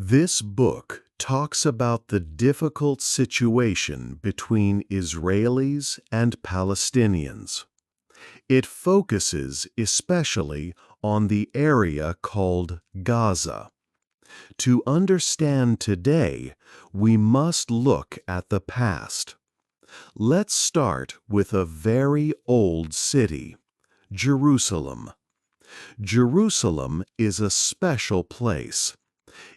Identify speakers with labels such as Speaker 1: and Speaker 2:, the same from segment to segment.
Speaker 1: This book talks about the difficult situation between Israelis and Palestinians. It focuses especially on the area called Gaza. To understand today, we must look at the past. Let's start with a very old city, Jerusalem. Jerusalem is a special place.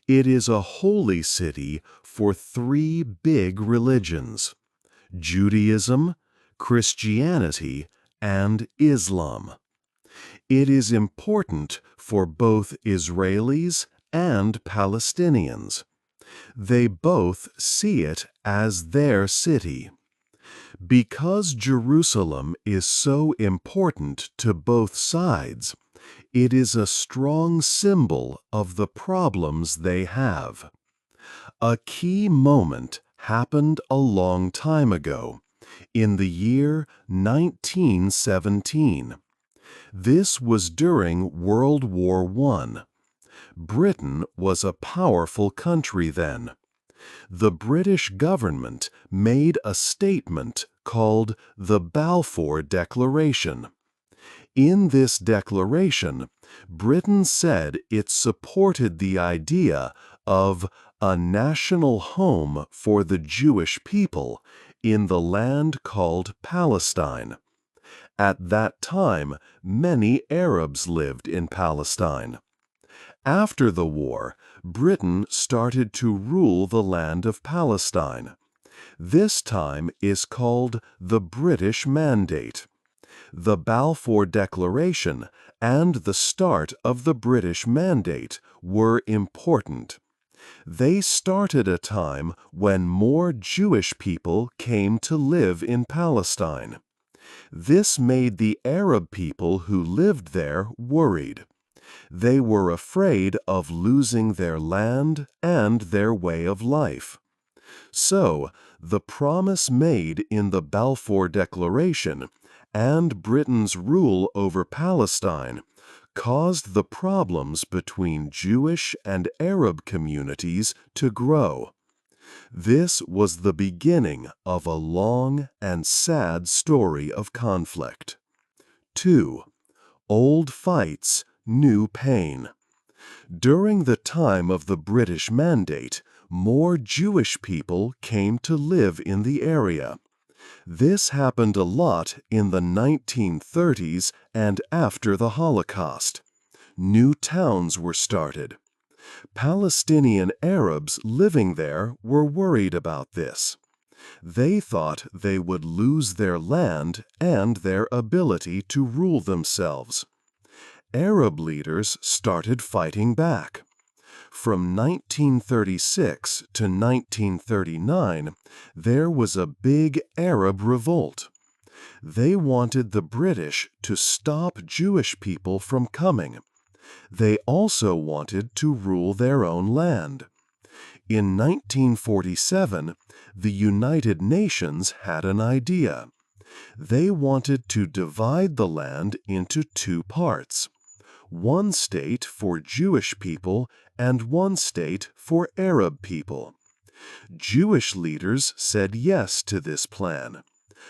Speaker 1: It is a holy city for three big religions: Judaism, Christianity, and Islam. It is important for both Israelis and Palestinians. They both see it as their city. Because Jerusalem is so important to both sides, it is a strong symbol of the problems they have. A key moment happened a long time ago, in the year 1917. This was during World War I. Britain was a powerful country then. The British government made a statement called the Balfour Declaration. In this declaration, Britain said it supported the idea of a national home for the Jewish people in the land called Palestine. At that time, many Arabs lived in Palestine. After the war, Britain started to rule the land of Palestine. This time is called the British Mandate. The Balfour Declaration and the start of the British Mandate were important. They started a time when more Jewish people came to live in Palestine. This made the Arab people who lived there worried. They were afraid of losing their land and their way of life. So, the promise made in the Balfour Declaration and Britain's rule over Palestine caused the problems between Jewish and Arab communities to grow. This was the beginning of a long and sad story of conflict. 2. Old fights, new pain. During the time of the British Mandate, more Jewish people came to live in the area. This happened a lot in the 1930s and after the Holocaust. New towns were started. Palestinian Arabs living there were worried about this. They thought they would lose their land and their ability to rule themselves. Arab leaders started fighting back. From 1936 to 1939, there was a big Arab revolt. They wanted the British to stop Jewish people from coming. They also wanted to rule their own land. In 1947, the United Nations had an idea. They wanted to divide the land into two parts: one state for Jewish people and one state for Arab people. Jewish leaders said yes to this plan,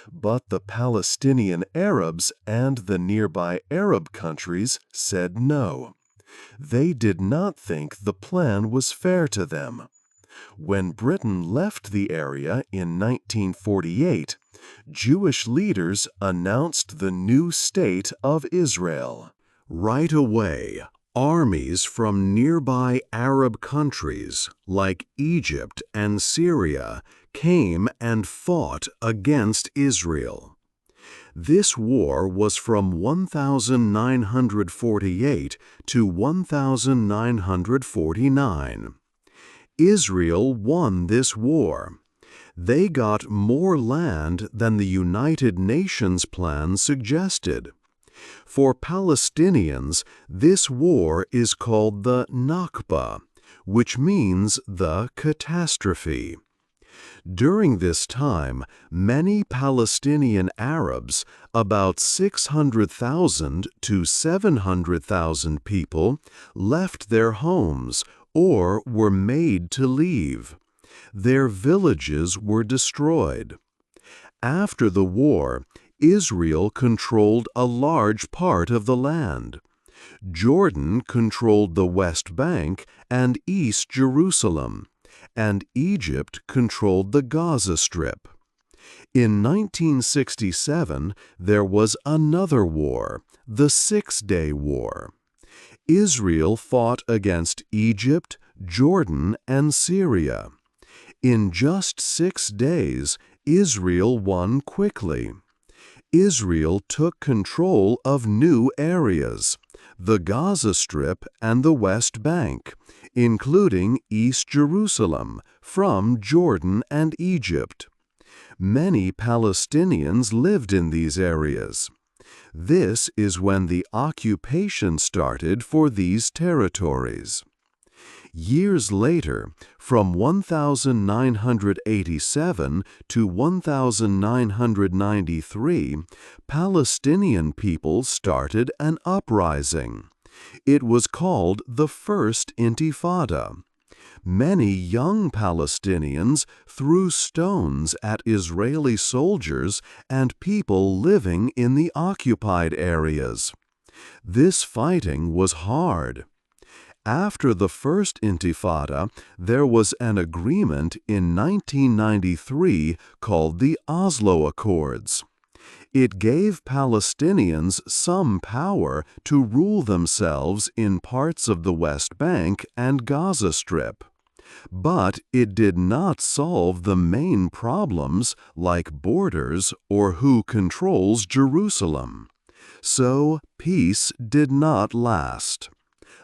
Speaker 1: but the Palestinian Arabs and the nearby Arab countries said no. They did not think the plan was fair to them. When Britain left the area in 1948, Jewish leaders announced the new state of Israel. Right away, armies from nearby Arab countries like Egypt and Syria came and fought against Israel. This war was from 1948 to 1949. Israel won this war. They got more land than the United Nations plan suggested. For Palestinians, this war is called the Nakba, which means the catastrophe. During this time, many Palestinian Arabs, about 600,000 to 700,000 people, left their homes or were made to leave. Their villages were destroyed. After the war, Israel controlled a large part of the land. Jordan controlled the West Bank and East Jerusalem, and Egypt controlled the Gaza Strip. In 1967, there was another war, the Six-Day War. Israel fought against Egypt, Jordan, and Syria. In just 6 days, Israel won quickly. Israel took control of new areas, the Gaza Strip and the West Bank, including East Jerusalem, from Jordan and Egypt. Many Palestinians lived in these areas. This is when the occupation started for these territories. Years later, from 1987 to 1993, Palestinian people started an uprising. It was called the First Intifada. Many young Palestinians threw stones at Israeli soldiers and people living in the occupied areas. This fighting was hard. After the First Intifada, there was an agreement in 1993 called the Oslo Accords. It gave Palestinians some power to rule themselves in parts of the West Bank and Gaza Strip. But it did not solve the main problems like borders or who controls Jerusalem. So peace did not last.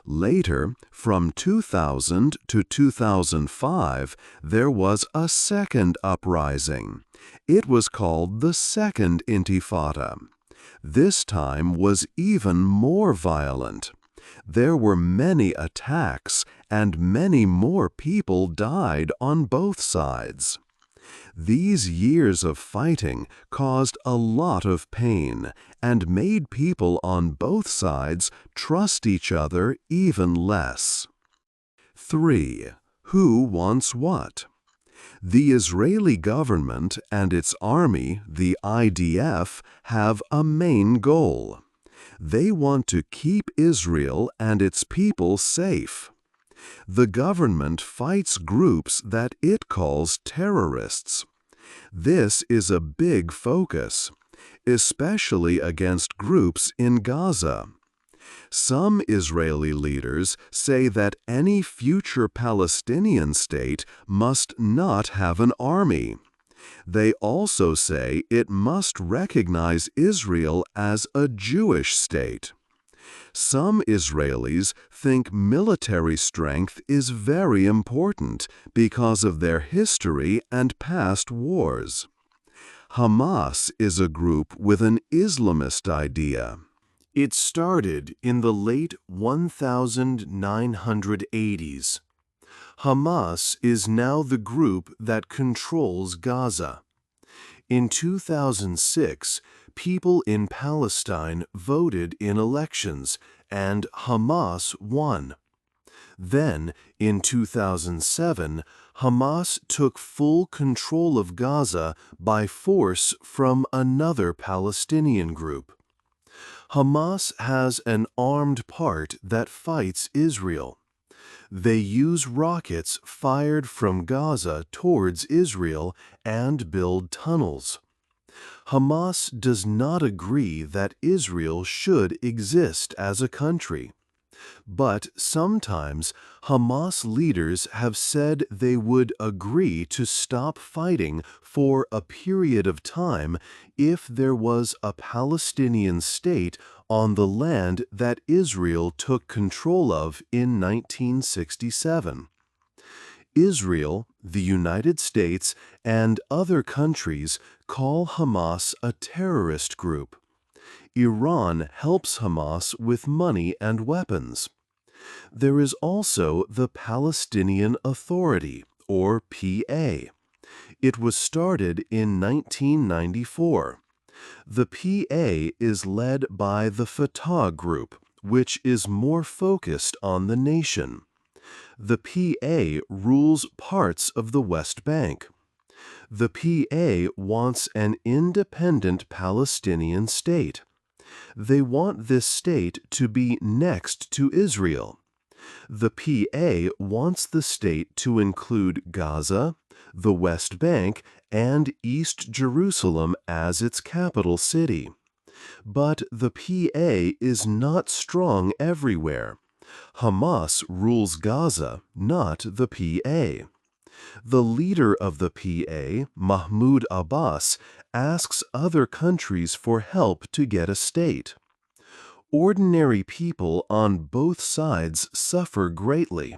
Speaker 1: Later, from 2000 to 2005, there was a second uprising. It was called the Second Intifada. This time was even more violent. There were many attacks, and many more people died on both sides. These years of fighting caused a lot of pain and made people on both sides trust each other even less. 3. Who wants what? The Israeli government and its army, the IDF, have a main goal. They want to keep Israel and its people safe. The government fights groups that it calls terrorists. This is a big focus, especially against groups in Gaza. Some Israeli leaders say that any future Palestinian state must not have an army. They also say it must recognize Israel as a Jewish state. Some Israelis think military strength is very important because of their history and past wars. Hamas is a group with an Islamist idea. It started in the late 1980s. Hamas is now the group that controls Gaza. In 2006, people in Palestine voted in elections, and Hamas won. Then, in 2007, Hamas took full control of Gaza by force from another Palestinian group. Hamas has an armed part that fights Israel. They use rockets fired from Gaza towards Israel and build tunnels. Hamas does not agree that Israel should exist as a country. But sometimes Hamas leaders have said they would agree to stop fighting for a period of time if there was a Palestinian state on the land that Israel took control of in 1967. Israel, the United States, and other countries call Hamas a terrorist group. Iran helps Hamas with money and weapons. There is also the Palestinian Authority, or PA. It was started in 1994. The PA is led by the Fatah group, which is more focused on the nation. The PA rules parts of the West Bank. The PA wants an independent Palestinian state. They want this state to be next to Israel. The PA wants the state to include Gaza, the West Bank, and East Jerusalem as its capital city. But the PA is not strong everywhere. Hamas rules Gaza, not the PA. The leader of the PA, Mahmoud Abbas, asks other countries for help to get a state. Ordinary people on both sides suffer greatly.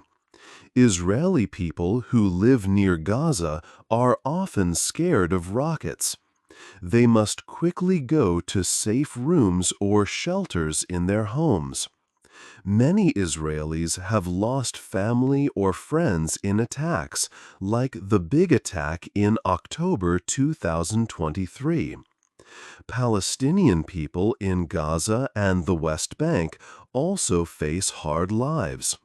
Speaker 1: Israeli people who live near Gaza are often scared of rockets. They must quickly go to safe rooms or shelters in their homes. Many Israelis have lost family or friends in attacks, like the big attack in October 2023. Palestinian people in Gaza and the West Bank also face hard lives.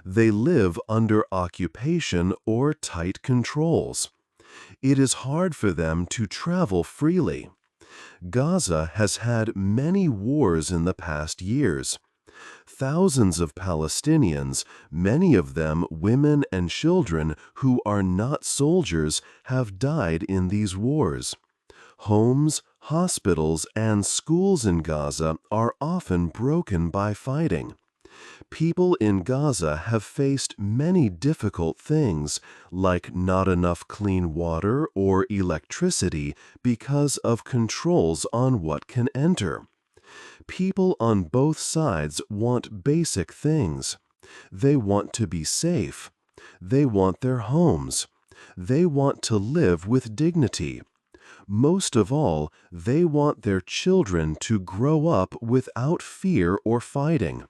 Speaker 1: They live under occupation or tight controls. It is hard for them to travel freely. Gaza has had many wars in the past years. Thousands of Palestinians, many of them women and children who are not soldiers, have died in these wars. Homes, hospitals, and schools in Gaza are often broken by fighting. People in Gaza have faced many difficult things, like not enough clean water or electricity because of controls on what can enter. People on both sides want basic things. They want to be safe. They want their homes. They want to live with dignity. Most of all, they want their children to grow up without fear or fighting.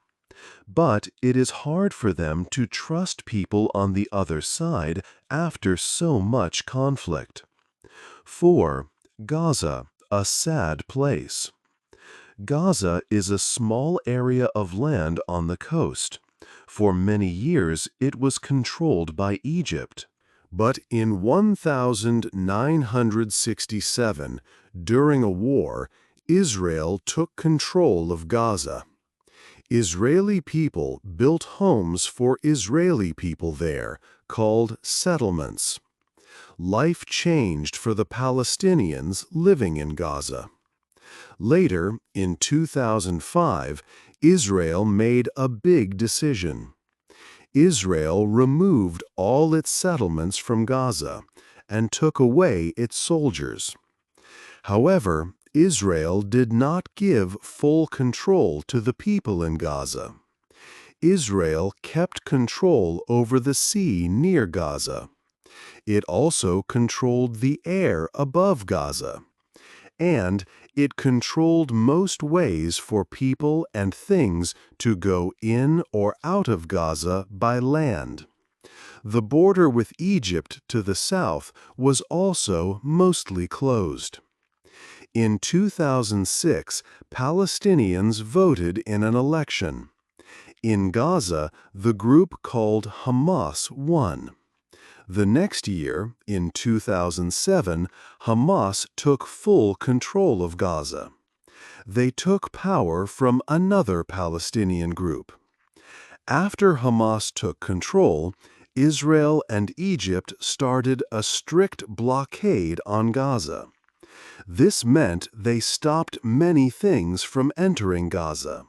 Speaker 1: But it is hard for them to trust people on the other side after so much conflict. 4. Gaza, a sad place. Gaza is a small area of land on the coast. For many years, it was controlled by Egypt. But in 1967, during a war, Israel took control of Gaza. Israeli people built homes for Israeli people there, called settlements. Life changed for the Palestinians living in Gaza. Later, in 2005, Israel made a big decision. Israel removed all its settlements from Gaza and took away its soldiers. However, Israel did not give full control to the people in Gaza. Israel kept control over the sea near Gaza. It also controlled the air above Gaza. And it controlled most ways for people and things to go in or out of Gaza by land. The border with Egypt to the south was also mostly closed. In 2006, Palestinians voted in an election. In Gaza, the group called Hamas won. The next year, in 2007, Hamas took full control of Gaza. They took power from another Palestinian group. After Hamas took control, Israel and Egypt started a strict blockade on Gaza. This meant they stopped many things from entering Gaza.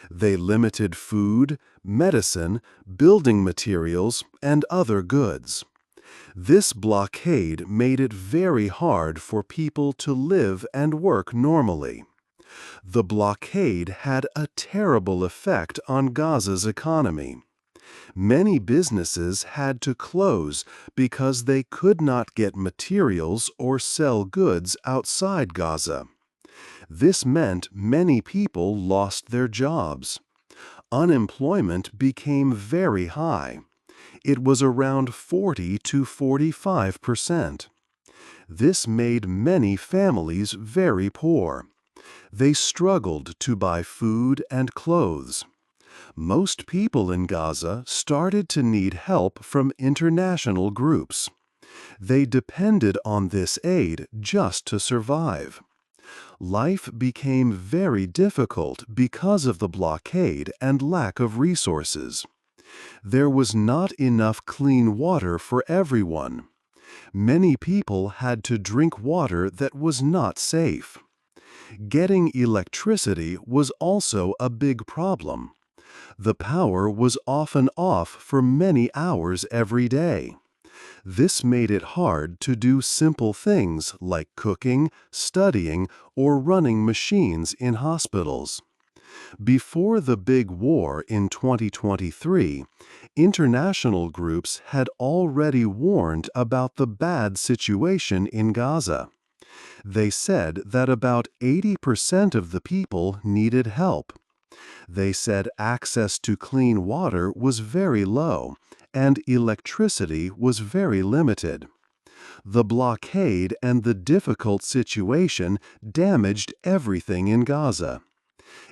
Speaker 1: They limited food, medicine, building materials, and other goods. This blockade made it very hard for people to live and work normally. The blockade had a terrible effect on Gaza's economy. Many businesses had to close because they could not get materials or sell goods outside Gaza. This meant many people lost their jobs. Unemployment became very high. It was around 40 to 45%. This made many families very poor. They struggled to buy food and clothes. Most people in Gaza started to need help from international groups. They depended on this aid just to survive. Life became very difficult because of the blockade and lack of resources. There was not enough clean water for everyone. Many people had to drink water that was not safe. Getting electricity was also a big problem. The power was often off for many hours every day. This made it hard to do simple things like cooking, studying, or running machines in hospitals. Before the big war in 2023, international groups had already warned about the bad situation in Gaza. They said that about 80% of the people needed help. They said access to clean water was very low, and electricity was very limited. The blockade and the difficult situation damaged everything in Gaza.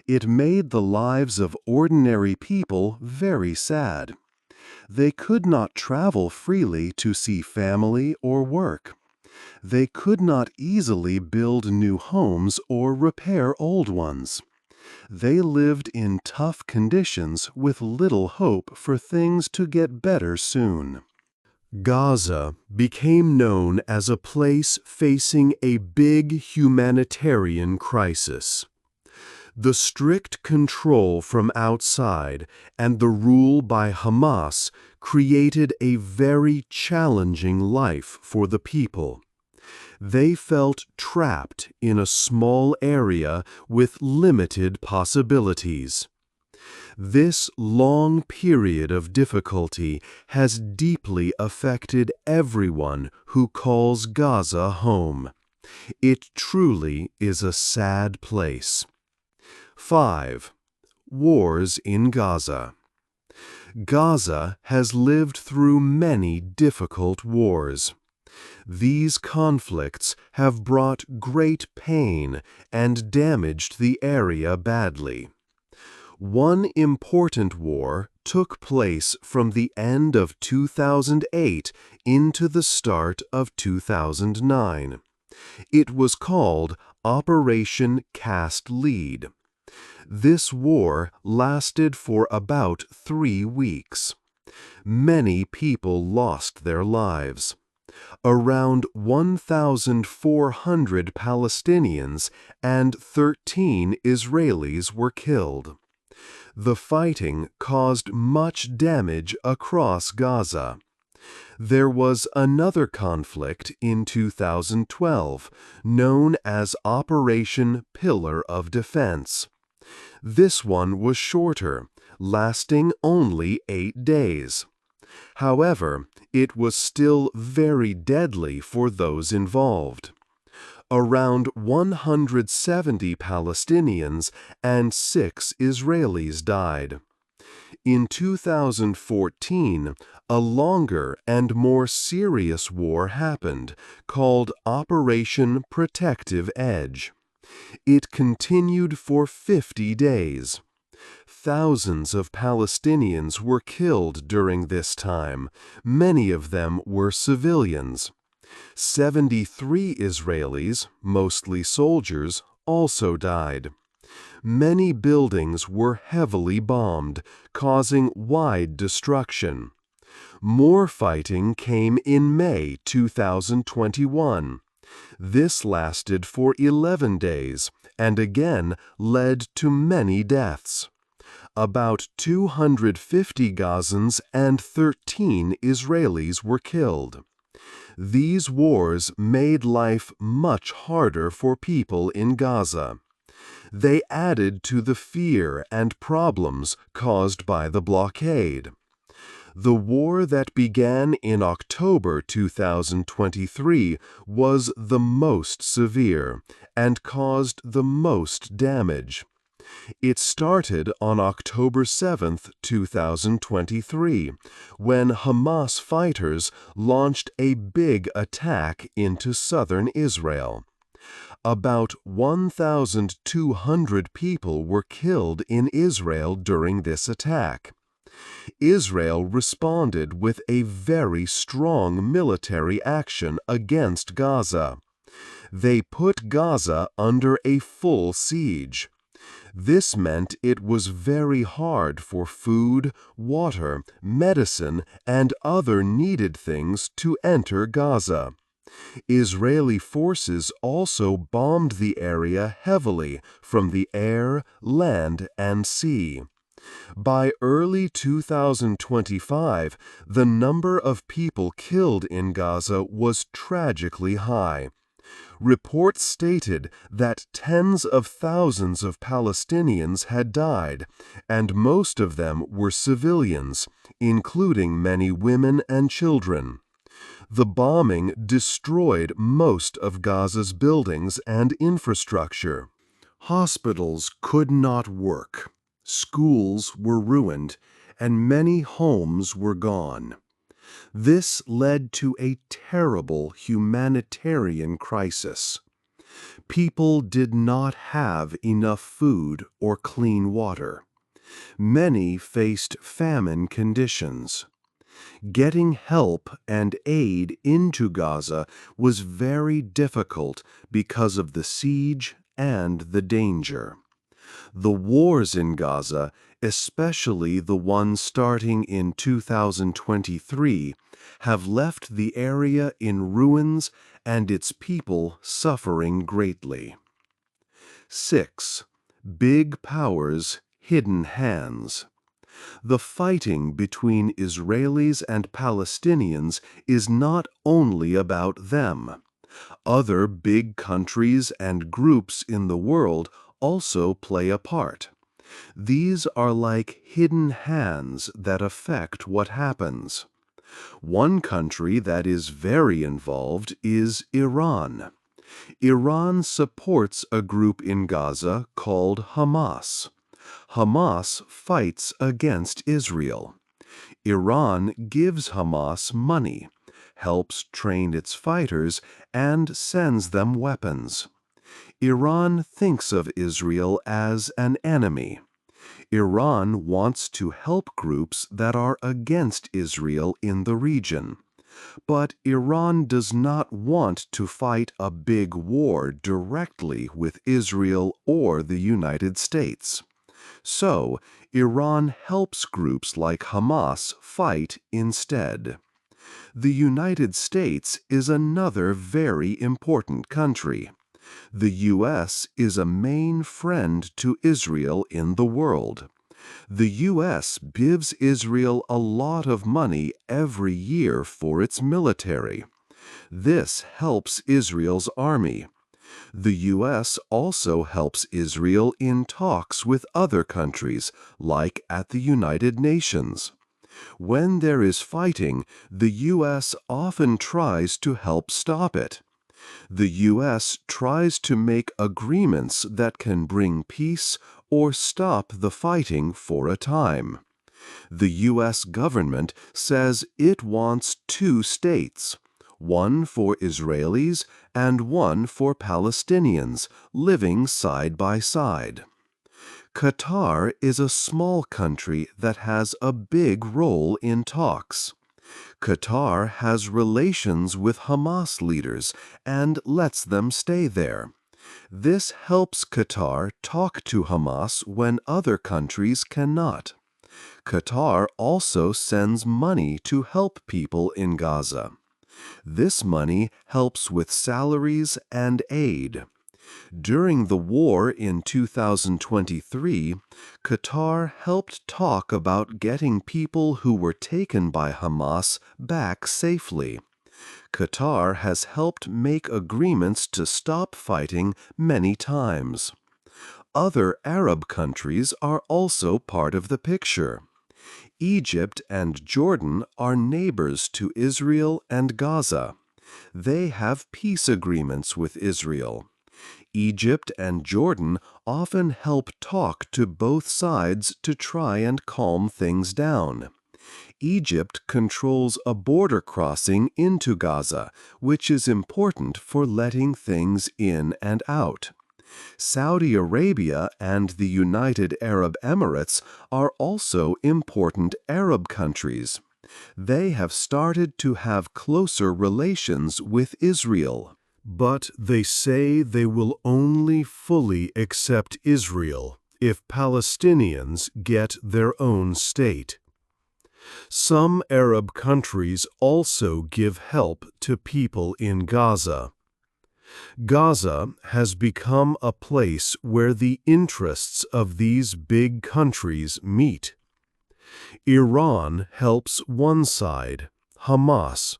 Speaker 1: It made the lives of ordinary people very sad. They could not travel freely to see family or work. They could not easily build new homes or repair old ones. They lived in tough conditions with little hope for things to get better soon. Gaza became known as a place facing a big humanitarian crisis. The strict control from outside and the rule by Hamas created a very challenging life for the people. They felt trapped in a small area with limited possibilities. This long period of difficulty has deeply affected everyone who calls Gaza home. It truly is a sad place. 5. Wars in Gaza. Gaza has lived through many difficult wars. These conflicts have brought great pain and damaged the area badly. One important war took place from the end of 2008 into the start of 2009. It was called Operation Cast Lead. This war lasted for about 3 weeks. Many people lost their lives. Around 1,400 Palestinians and 13 Israelis were killed. The fighting caused much damage across Gaza. There was another conflict in 2012, known as Operation Pillar of Defense. This one was shorter, lasting only 8 days. However, it was still very deadly for those involved. Around 170 Palestinians and 6 Israelis died. In 2014, a longer and more serious war happened, called Operation Protective Edge. It continued for 50 days. Thousands of Palestinians were killed during this time. Many of them were civilians. 73 Israelis, mostly soldiers, also died. Many buildings were heavily bombed, causing wide destruction. More fighting came in May 2021. This lasted for 11 days and again led to many deaths. About 250 Gazans and 13 Israelis were killed. These wars made life much harder for people in Gaza. They added to the fear and problems caused by the blockade. The war that began in October 2023 was the most severe and caused the most damage. It started on October 7, 2023, when Hamas fighters launched a big attack into southern Israel. About 1,200 people were killed in Israel during this attack. Israel responded with a very strong military action against Gaza. They put Gaza under a full siege. This meant it was very hard for food, water, medicine, and other needed things to enter Gaza. Israeli forces also bombed the area heavily from the air, land, and sea. By early 2025, the number of people killed in Gaza was tragically high. Reports stated that tens of thousands of Palestinians had died, and most of them were civilians, including many women and children. The bombing destroyed most of Gaza's buildings and infrastructure. Hospitals could not work, schools were ruined, and many homes were gone. This led to a terrible humanitarian crisis. People did not have enough food or clean water. Many faced famine conditions. Getting help and aid into Gaza was very difficult because of the siege and the danger. The wars in Gaza, especially the one starting in 2023, have left the area in ruins and its people suffering greatly. 6. Big powers, hidden hands. The fighting between Israelis and Palestinians is not only about them. Other big countries and groups in the world also play a part. These are like hidden hands that affect what happens. One country that is very involved is Iran. Iran supports a group in Gaza called Hamas. Hamas fights against Israel. Iran gives Hamas money, helps train its fighters, and sends them weapons. Iran thinks of Israel as an enemy. Iran wants to help groups that are against Israel in the region. But Iran does not want to fight a big war directly with Israel or the United States. So, Iran helps groups like Hamas fight instead. The United States is another very important country. The U.S. is a main friend to Israel in the world. The U.S. gives Israel a lot of money every year for its military. This helps Israel's army. The U.S. also helps Israel in talks with other countries, like at the United Nations. When there is fighting, the U.S. often tries to help stop it. The U.S. tries to make agreements that can bring peace or stop the fighting for a time. The U.S. government says it wants 2 states, one for Israelis and one for Palestinians, living side by side. Qatar is a small country that has a big role in talks. Qatar has relations with Hamas leaders and lets them stay there. This helps Qatar talk to Hamas when other countries cannot. Qatar also sends money to help people in Gaza. This money helps with salaries and aid. During the war in 2023, Qatar helped talk about getting people who were taken by Hamas back safely. Qatar has helped make agreements to stop fighting many times. Other Arab countries are also part of the picture. Egypt and Jordan are neighbors to Israel and Gaza. They have peace agreements with Israel. Egypt and Jordan often help talk to both sides to try and calm things down. Egypt controls a border crossing into Gaza, which is important for letting things in and out. Saudi Arabia and the United Arab Emirates are also important Arab countries. They have started to have closer relations with Israel. But they say they will only fully accept Israel if Palestinians get their own state. Some Arab countries also give help to people in Gaza. Gaza has become a place where the interests of these big countries meet. Iran helps one side, Hamas,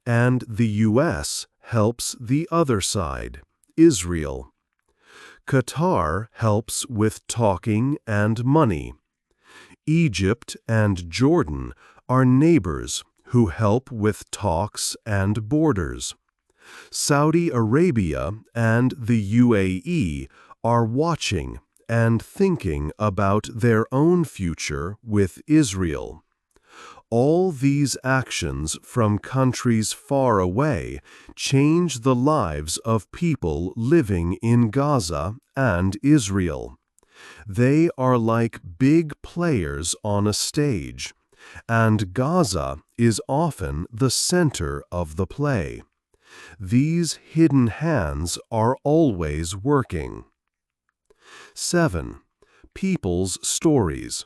Speaker 1: and the U.S. helps the other side, Israel. Qatar helps with talking and money. Egypt and Jordan are neighbors who help with talks and borders. Saudi Arabia and the UAE are watching and thinking about their own future with Israel. All these actions from countries far away change the lives of people living in Gaza and Israel. They are like big players on a stage, and Gaza is often the center of the play. These hidden hands are always working. 7. People's stories.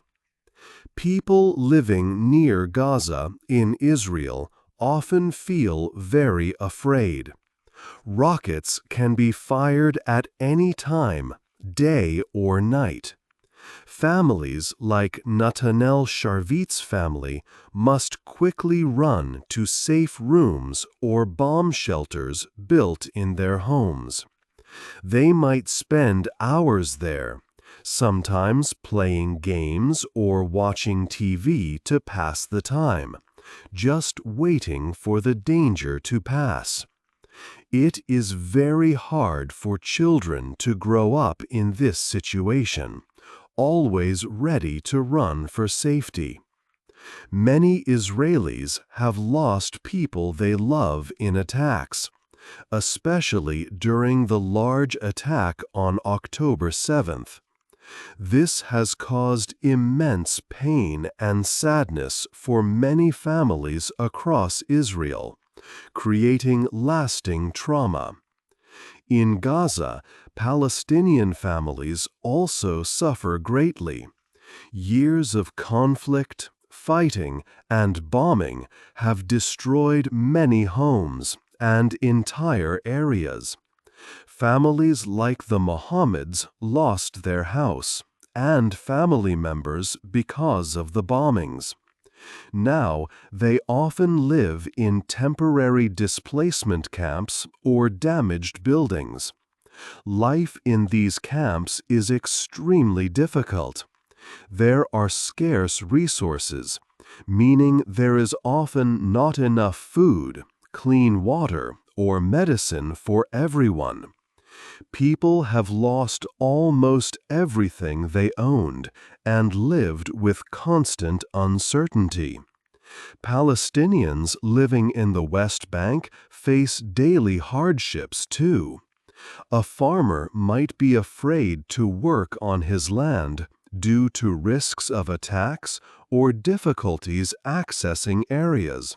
Speaker 1: People living near Gaza in Israel often feel very afraid. Rockets can be fired at any time, day or night. Families like Natanel Sharvit's family must quickly run to safe rooms or bomb shelters built in their homes. They might spend hours there, sometimes playing games or watching TV to pass the time, just waiting for the danger to pass. It is very hard for children to grow up in this situation, always ready to run for safety. Many Israelis have lost people they love in attacks, especially during the large attack on October 7th. This has caused immense pain and sadness for many families across Israel, creating lasting trauma. In Gaza, Palestinian families also suffer greatly. Years of conflict, fighting, and bombing have destroyed many homes and entire areas. Families like the Mohammeds lost their house and family members because of the bombings. Now, they often live in temporary displacement camps or damaged buildings. Life in these camps is extremely difficult. There are scarce resources, meaning there is often not enough food, clean water, or medicine for everyone. People have lost almost everything they owned and lived with constant uncertainty. Palestinians living in the West Bank face daily hardships too. A farmer might be afraid to work on his land due to risks of attacks or difficulties accessing areas.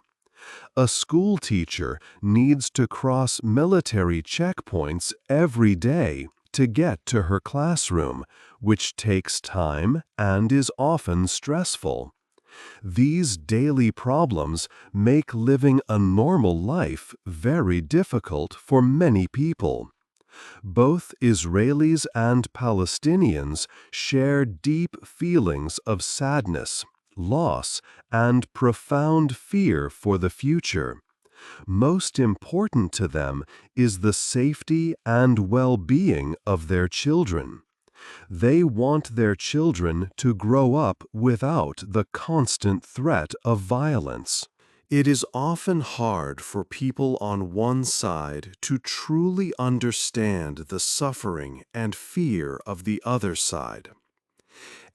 Speaker 1: A school teacher needs to cross military checkpoints every day to get to her classroom, which takes time and is often stressful. These daily problems make living a normal life very difficult for many people. Both Israelis and Palestinians share deep feelings of sadness, loss, and profound fear for the future. Most important to them is the safety and well-being of their children. They want their children to grow up without the constant threat of violence. It is often hard for people on one side to truly understand the suffering and fear of the other side.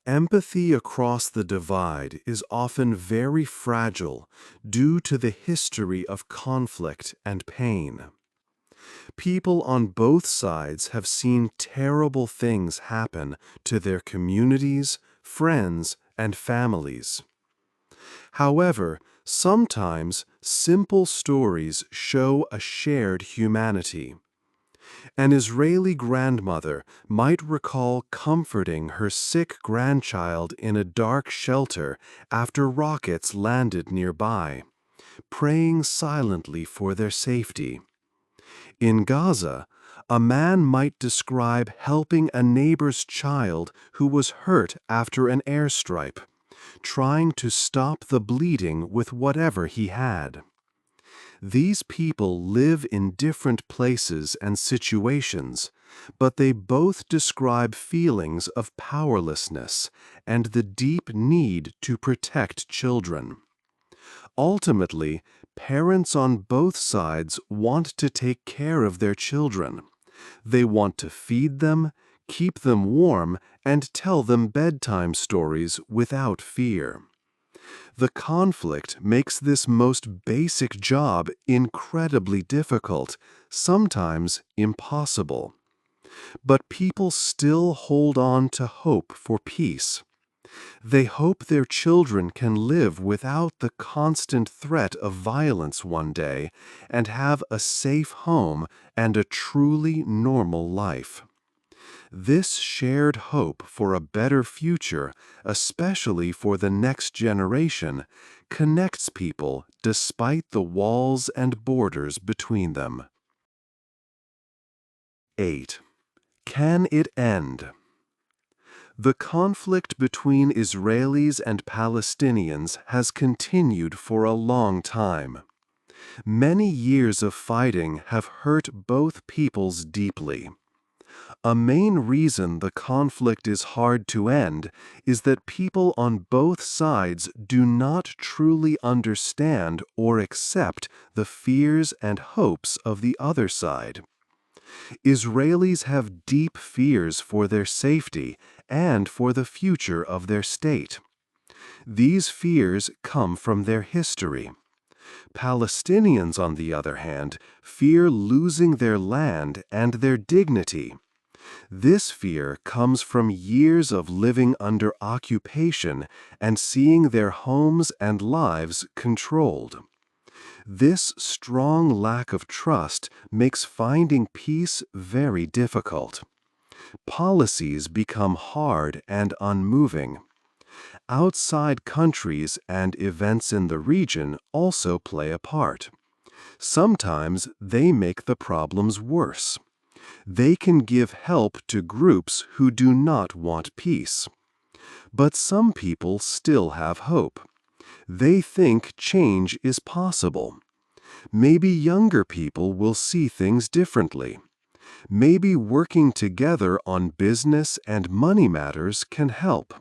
Speaker 1: Empathy across the divide is often very fragile due to the history of conflict and pain. People on both sides have seen terrible things happen to their communities, friends, and families. However, sometimes simple stories show a shared humanity. An Israeli grandmother might recall comforting her sick grandchild in a dark shelter after rockets landed nearby, praying silently for their safety. In Gaza, a man might describe helping a neighbor's child who was hurt after an airstrike, trying to stop the bleeding with whatever he had. These people live in different places and situations, but they both describe feelings of powerlessness and the deep need to protect children. Ultimately, parents on both sides want to take care of their children. They want to feed them, keep them warm, and tell them bedtime stories without fear. The conflict makes this most basic job incredibly difficult, sometimes impossible. But people still hold on to hope for peace. They hope their children can live without the constant threat of violence one day and have a safe home and a truly normal life. This shared hope for a better future, especially for the next generation, connects people despite the walls and borders between them. 8. Can it end? The conflict between Israelis and Palestinians has continued for a long time. Many years of fighting have hurt both peoples deeply. A main reason the conflict is hard to end is that people on both sides do not truly understand or accept the fears and hopes of the other side. Israelis have deep fears for their safety and for the future of their state. These fears come from their history. Palestinians, on the other hand, fear losing their land and their dignity. This fear comes from years of living under occupation and seeing their homes and lives controlled. This strong lack of trust makes finding peace very difficult. Policies become hard and unmoving. Outside countries and events in the region also play a part. Sometimes they make the problems worse. They can give help to groups who do not want peace. But some people still have hope. They think change is possible. Maybe younger people will see things differently. Maybe working together on business and money matters can help.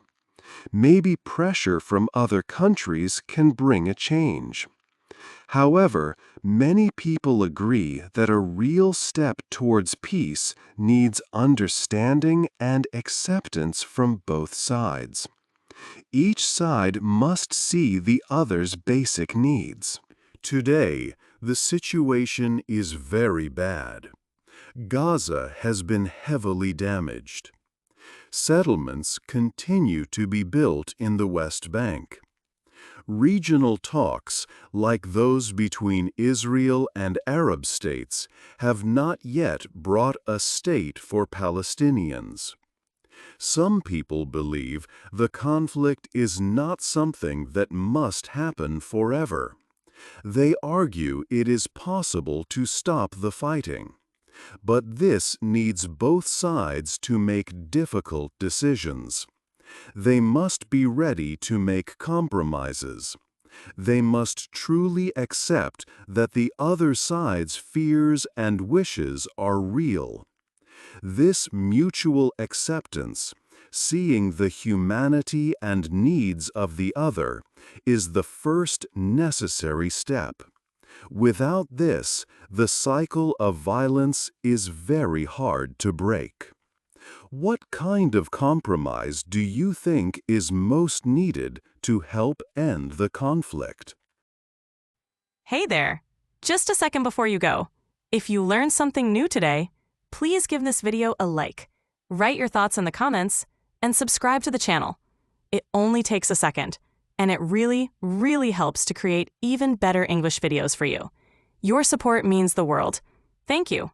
Speaker 1: Maybe pressure from other countries can bring a change. However, many people agree that a real step towards peace needs understanding and acceptance from both sides. Each side must see the other's basic needs. Today, the situation is very bad. Gaza has been heavily damaged. Settlements continue to be built in the West Bank. Regional talks, like those between Israel and Arab states, have not yet brought a state for Palestinians. Some people believe the conflict is not something that must happen forever. They argue it is possible to stop the fighting. But this needs both sides to make difficult decisions. They must be ready to make compromises. They must truly accept that the other side's fears and wishes are real. This mutual acceptance, seeing the humanity and needs of the other, is the first necessary step. Without this, the cycle of violence is very hard to break. What kind of compromise do you think is most needed to help end the conflict?
Speaker 2: Hey there! Just a second before you go. If you learned something new today, please give this video a like, write your thoughts in the comments, and subscribe to the channel. It only takes a second, and it really, really helps to create even better English videos for you. Your support means the world. Thank you.